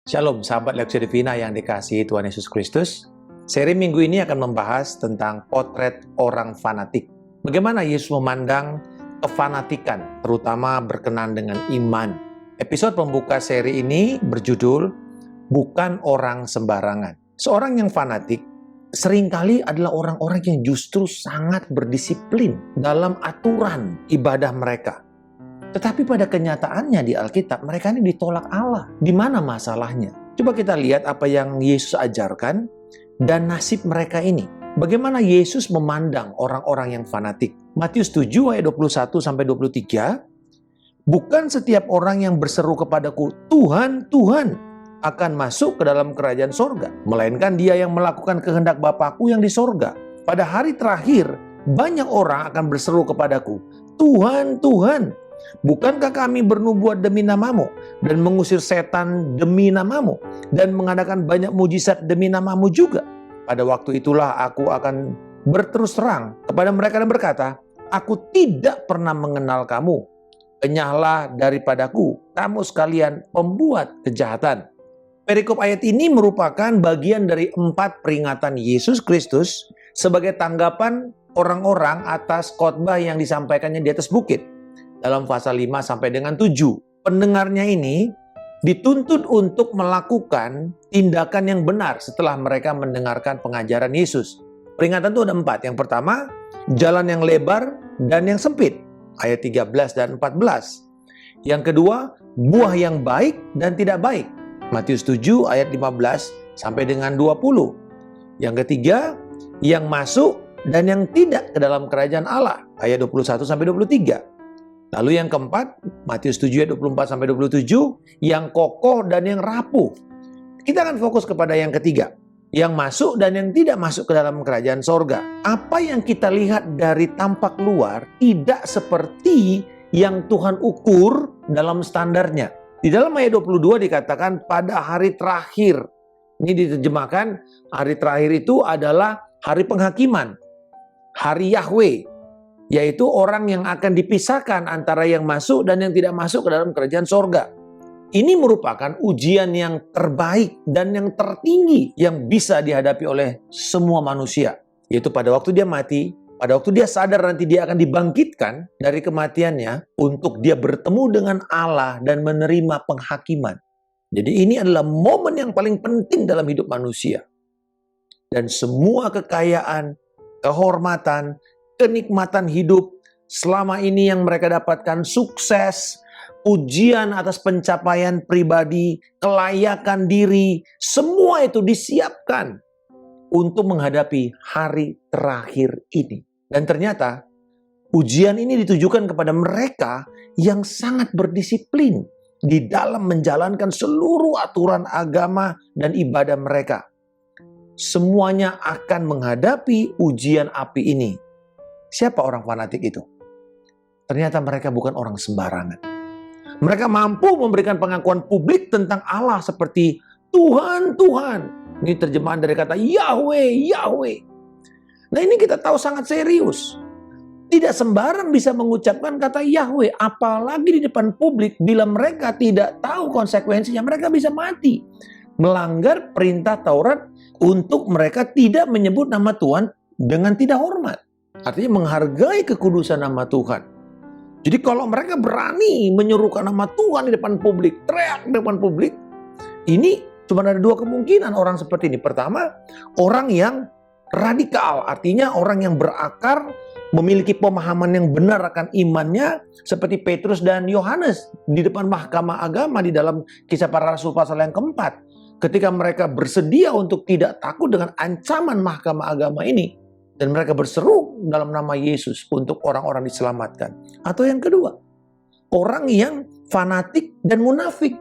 Shalom, sahabat Leksi Divina yang dikasihi Tuhan Yesus Kristus. Seri minggu ini akan membahas tentang potret orang fanatik. Bagaimana Yesus memandang kefanatikan, terutama berkenan dengan iman. Episode pembuka seri ini berjudul, Bukan Orang Sembarangan. Seorang yang fanatik seringkali adalah orang-orang yang justru sangat berdisiplin dalam aturan ibadah mereka. Tetapi pada kenyataannya di Alkitab, mereka ini ditolak Allah. Di mana masalahnya? Coba kita lihat apa yang Yesus ajarkan dan nasib mereka ini. Bagaimana Yesus memandang orang-orang yang fanatik. Matius 7 ayat 21-23, bukan setiap orang yang berseru kepadaku, Tuhan, Tuhan, akan masuk ke dalam kerajaan sorga. Melainkan dia yang melakukan kehendak Bapakku yang di sorga. Pada hari terakhir, banyak orang akan berseru kepadaku, Tuhan, Tuhan, bukankah kami bernubuat demi namamu dan mengusir setan demi namamu dan mengadakan banyak mujizat demi namamu juga? Pada waktu itulah aku akan berterus terang kepada mereka dan berkata, aku tidak pernah mengenal kamu. Enyahlah daripadaku, kamu sekalian pembuat kejahatan. Perikop ayat ini merupakan bagian dari 4 peringatan Yesus Kristus sebagai tanggapan orang-orang atas khotbah yang disampaikannya di atas bukit. Dalam pasal 5 sampai dengan 7, pendengarnya ini dituntut untuk melakukan tindakan yang benar setelah mereka mendengarkan pengajaran Yesus. Peringatan itu ada 4. Yang pertama, jalan yang lebar dan yang sempit, ayat 13 dan 14. Yang kedua, buah yang baik dan tidak baik, Matius 7 ayat 15 sampai dengan 20. Yang ketiga, yang masuk dan yang tidak ke dalam kerajaan Allah, ayat 21 sampai 23. Lalu yang keempat, Matius 7 ayat 24-27, yang kokoh dan yang rapuh. Kita akan fokus kepada yang ketiga, yang masuk dan yang tidak masuk ke dalam kerajaan sorga. Apa yang kita lihat dari tampak luar tidak seperti yang Tuhan ukur dalam standarnya. Di dalam ayat 22 dikatakan pada hari terakhir. Ini diterjemahkan, hari terakhir itu adalah hari penghakiman, hari Yahweh. Yaitu orang yang akan dipisahkan antara yang masuk dan yang tidak masuk ke dalam kerajaan sorga. Ini merupakan ujian yang terbaik dan yang tertinggi yang bisa dihadapi oleh semua manusia. Yaitu pada waktu dia mati, pada waktu dia sadar nanti dia akan dibangkitkan dari kematiannya untuk dia bertemu dengan Allah dan menerima penghakiman. Jadi ini adalah momen yang paling penting dalam hidup manusia. Dan semua kekayaan, kehormatan, kenikmatan hidup selama ini yang mereka dapatkan, sukses, pujian atas pencapaian pribadi, kelayakan diri, semua itu disiapkan untuk menghadapi hari terakhir ini. Dan ternyata ujian ini ditujukan kepada mereka yang sangat berdisiplin di dalam menjalankan seluruh aturan agama dan ibadah mereka. Semuanya akan menghadapi ujian api ini. Siapa orang fanatik itu? Ternyata mereka bukan orang sembarangan. Mereka mampu memberikan pengakuan publik tentang Allah seperti Tuhan, Tuhan. Ini terjemahan dari kata Yahweh, Yahweh. Nah ini kita tahu sangat serius. Tidak sembarang bisa mengucapkan kata Yahweh, apalagi di depan publik. Bila mereka tidak tahu konsekuensinya, mereka bisa mati. Melanggar perintah Taurat untuk mereka tidak menyebut nama Tuhan dengan tidak hormat. Artinya menghargai kekudusan nama Tuhan. Jadi kalau mereka berani menyerukan nama Tuhan di depan publik, teriak di depan publik, ini cuma ada 2 kemungkinan orang seperti ini. Pertama, orang yang radikal, artinya orang yang berakar, memiliki pemahaman yang benar akan imannya, seperti Petrus dan Yohanes di depan mahkamah agama di dalam Kisah Para Rasul pasal yang keempat. Ketika mereka bersedia untuk tidak takut dengan ancaman mahkamah agama ini, dan mereka berseru dalam nama Yesus untuk orang-orang diselamatkan. Atau yang kedua, orang yang fanatik dan munafik.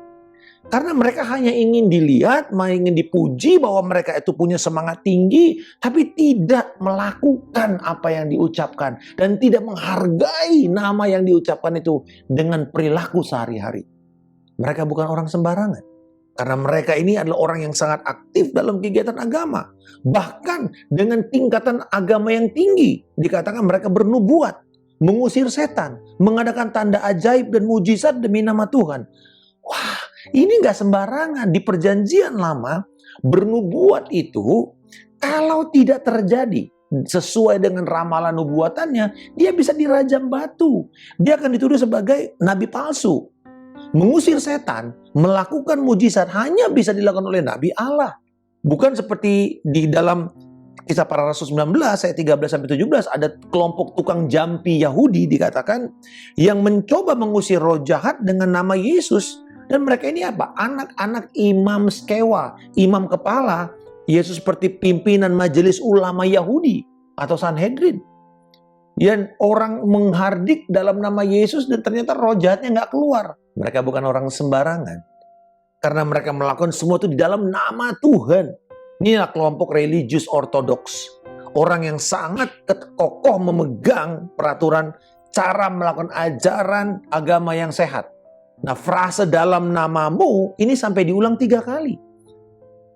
Karena mereka hanya ingin dilihat, ingin dipuji bahwa mereka itu punya semangat tinggi, tapi tidak melakukan apa yang diucapkan. Dan tidak menghargai nama yang diucapkan itu dengan perilaku sehari-hari. Mereka bukan orang sembarangan. Karena mereka ini adalah orang yang sangat aktif dalam kegiatan agama. Bahkan dengan tingkatan agama yang tinggi. Dikatakan mereka bernubuat, mengusir setan, mengadakan tanda ajaib dan mujizat demi nama Tuhan. Wah, Ini nggak sembarangan. Di perjanjian lama, bernubuat itu kalau tidak terjadi sesuai dengan ramalan nubuatannya, dia bisa dirajam batu. Dia akan dituduh sebagai nabi palsu. Mengusir setan, melakukan mujizat hanya bisa dilakukan oleh nabi Allah. Bukan seperti di dalam Kisah Para Rasul 19 ayat 13-17 ada kelompok tukang jampi Yahudi dikatakan yang mencoba mengusir roh jahat dengan nama Yesus. Dan mereka ini apa? Anak-anak imam skewa, imam kepala. Yesus seperti pimpinan majelis ulama Yahudi atau Sanhedrin. Dan orang menghardik dalam nama Yesus dan ternyata roh jahatnya nggak keluar. Mereka bukan orang sembarangan. Karena mereka melakukan semua itu di dalam nama Tuhan. Inilah kelompok religius ortodoks. Orang yang sangat kokoh memegang peraturan cara melakukan ajaran agama yang sehat. Nah, frase dalam namamu ini sampai diulang 3 kali.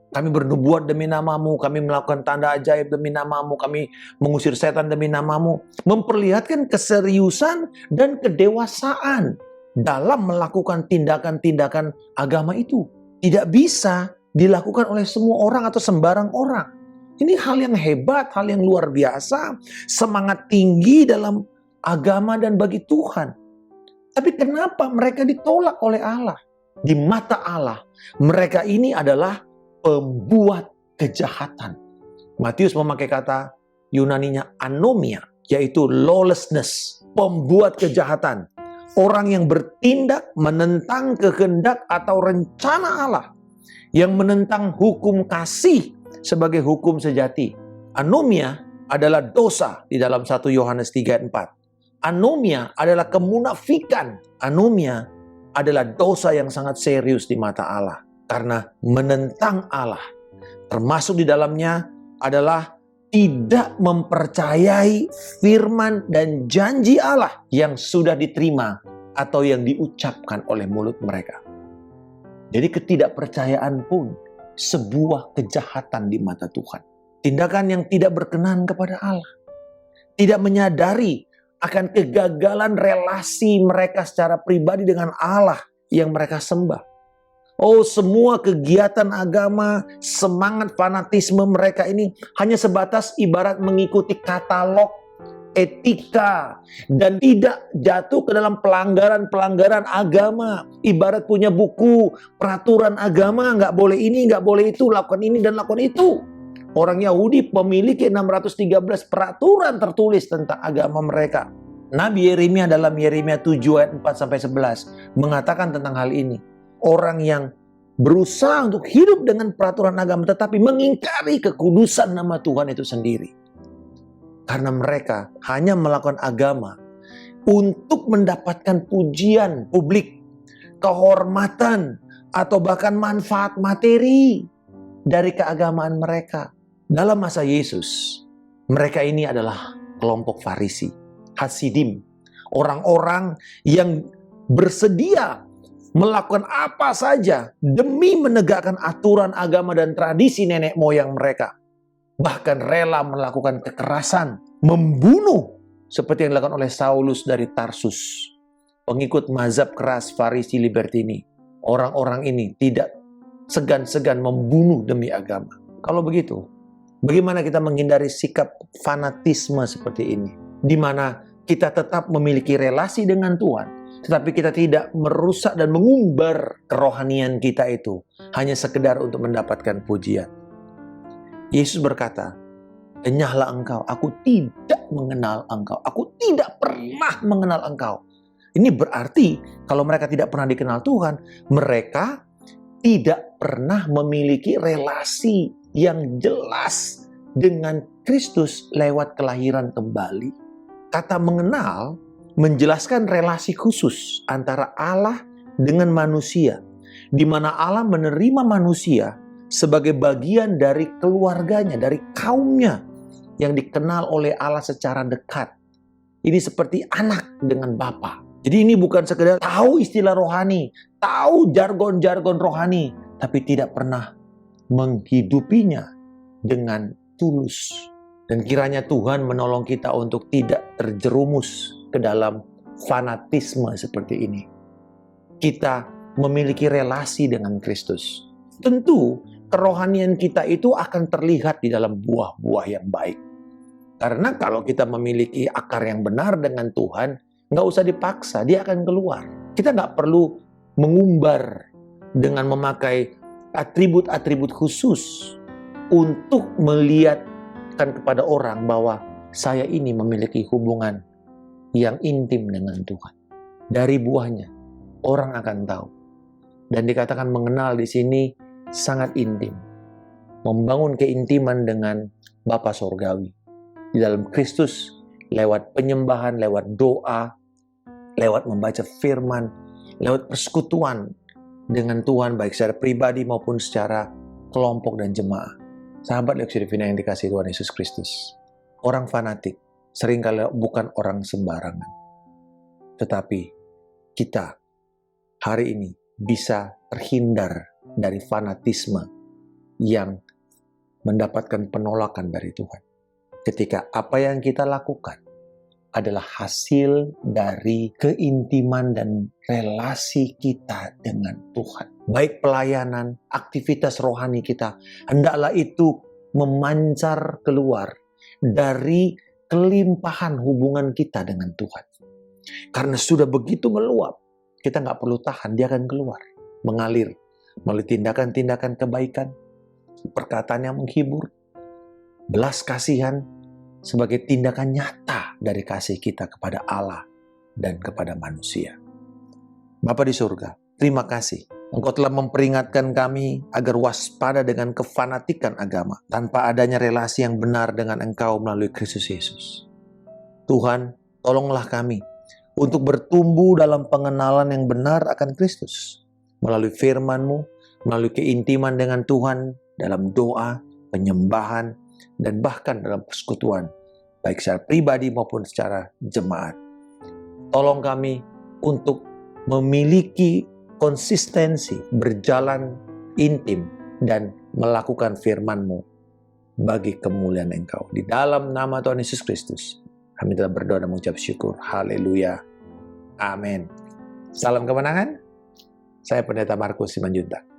Kami bernubuat demi namamu, kami melakukan tanda ajaib demi namamu, kami mengusir setan demi namamu. Memperlihatkan keseriusan dan kedewasaan dalam melakukan tindakan-tindakan agama itu. Tidak bisa dilakukan oleh semua orang atau sembarang orang. Ini hal yang hebat, hal yang luar biasa, semangat tinggi dalam agama dan bagi Tuhan. Tapi kenapa mereka ditolak oleh Allah? Di mata Allah, mereka ini adalah pembuat kejahatan. Matius memakai kata Yunaninya anomia, yaitu lawlessness, pembuat kejahatan. Orang yang bertindak menentang kehendak atau rencana Allah, yang menentang hukum kasih sebagai hukum sejati. Anomia adalah dosa di dalam 1 Yohanes 3:4. Anomia adalah kemunafikan. Anomia adalah dosa yang sangat serius di mata Allah. Karena menentang Allah. Termasuk di dalamnya adalah tidak mempercayai firman dan janji Allah yang sudah diterima atau yang diucapkan oleh mulut mereka. Jadi ketidakpercayaan pun sebuah kejahatan di mata Tuhan. Tindakan yang tidak berkenan kepada Allah. Tidak menyadari akan kegagalan relasi mereka secara pribadi dengan Allah yang mereka sembah. Oh, semua kegiatan agama, semangat fanatisme mereka ini hanya sebatas ibarat mengikuti katalog etika dan tidak jatuh ke dalam pelanggaran-pelanggaran agama. Ibarat punya buku peraturan agama, nggak boleh ini, nggak boleh itu, lakukan ini dan lakukan itu. Orang Yahudi memiliki 613 peraturan tertulis tentang agama mereka. Nabi Yeremia dalam Yeremia 7 ayat 4-11 mengatakan tentang hal ini. Orang yang berusaha untuk hidup dengan peraturan agama tetapi mengingkari kekudusan nama Tuhan itu sendiri. Karena mereka hanya melakukan agama untuk mendapatkan pujian publik, kehormatan, atau bahkan manfaat materi dari keagamaan mereka. Dalam masa Yesus, mereka ini adalah kelompok Farisi, Hasidim, orang-orang yang bersedia melakukan apa saja demi menegakkan aturan agama dan tradisi nenek moyang mereka. Bahkan rela melakukan kekerasan, membunuh seperti yang dilakukan oleh Saulus dari Tarsus. Pengikut mazhab keras Farisi Libertini. Orang-orang ini tidak segan-segan membunuh demi agama. Kalau begitu, bagaimana kita menghindari sikap fanatisme seperti ini? Di mana kita tetap memiliki relasi dengan Tuhan, tetapi kita tidak merusak dan mengumbar kerohanian kita itu hanya sekedar untuk mendapatkan pujian. Yesus berkata, "Enyahlah engkau, aku tidak mengenal engkau. Aku tidak pernah mengenal engkau." Ini berarti kalau mereka tidak pernah dikenal Tuhan, mereka tidak pernah memiliki relasi yang jelas dengan Kristus lewat kelahiran kembali. Kata mengenal menjelaskan relasi khusus antara Allah dengan manusia, di mana Allah menerima manusia sebagai bagian dari keluarganya, dari kaumnya yang dikenal oleh Allah secara dekat. Ini seperti anak dengan bapa. Jadi ini bukan sekedar tahu istilah rohani, tahu jargon-jargon rohani, tapi tidak pernah menghidupinya dengan tulus. Dan kiranya Tuhan menolong kita untuk tidak terjerumus ke dalam fanatisme seperti ini. Kita memiliki relasi dengan Kristus. Tentu kerohanian kita itu akan terlihat di dalam buah-buah yang baik. Karena kalau kita memiliki akar yang benar dengan Tuhan, nggak usah dipaksa, dia akan keluar. Kita nggak perlu mengumbar dengan memakai atribut-atribut khusus untuk melihatkan kepada orang bahwa saya ini memiliki hubungan yang intim dengan Tuhan. Dari buahnya, orang akan tahu. Dan dikatakan mengenal di sini sangat intim. Membangun keintiman dengan Bapa Sorgawi. Di dalam Kristus, lewat penyembahan, lewat doa, lewat membaca firman, lewat persekutuan dengan Tuhan, baik secara pribadi maupun secara kelompok dan jemaah. Sahabat Leksio Divina yang dikasihi Tuhan Yesus Kristus. Orang fanatik seringkali bukan orang sembarangan. Tetapi kita hari ini bisa terhindar dari fanatisme yang mendapatkan penolakan dari Tuhan. Ketika apa yang kita lakukan adalah hasil dari keintiman dan relasi kita dengan Tuhan. Baik pelayanan, aktivitas rohani kita, hendaklah itu memancar keluar dari kelimpahan hubungan kita dengan Tuhan. Karena sudah begitu meluap, kita nggak perlu tahan, dia akan keluar. Mengalir melalui tindakan-tindakan kebaikan, perkataan yang menghibur, belas kasihan sebagai tindakan nyata dari kasih kita kepada Allah dan kepada manusia. Bapa di surga, terima kasih. Engkau telah memperingatkan kami agar waspada dengan kefanatikan agama tanpa adanya relasi yang benar dengan Engkau melalui Kristus Yesus. Tuhan, tolonglah kami untuk bertumbuh dalam pengenalan yang benar akan Kristus melalui firman-Mu, melalui keintiman dengan Tuhan dalam doa, penyembahan, dan bahkan dalam persekutuan, baik secara pribadi maupun secara jemaat. Tolong kami untuk memiliki konsistensi, berjalan intim, dan melakukan firman-Mu bagi kemuliaan Engkau. Di dalam nama Tuhan Yesus Kristus, kami telah berdoa dan mengucap syukur. Haleluya. Amin. Salam kemenangan. Saya Pendeta Markus Simanjuntak.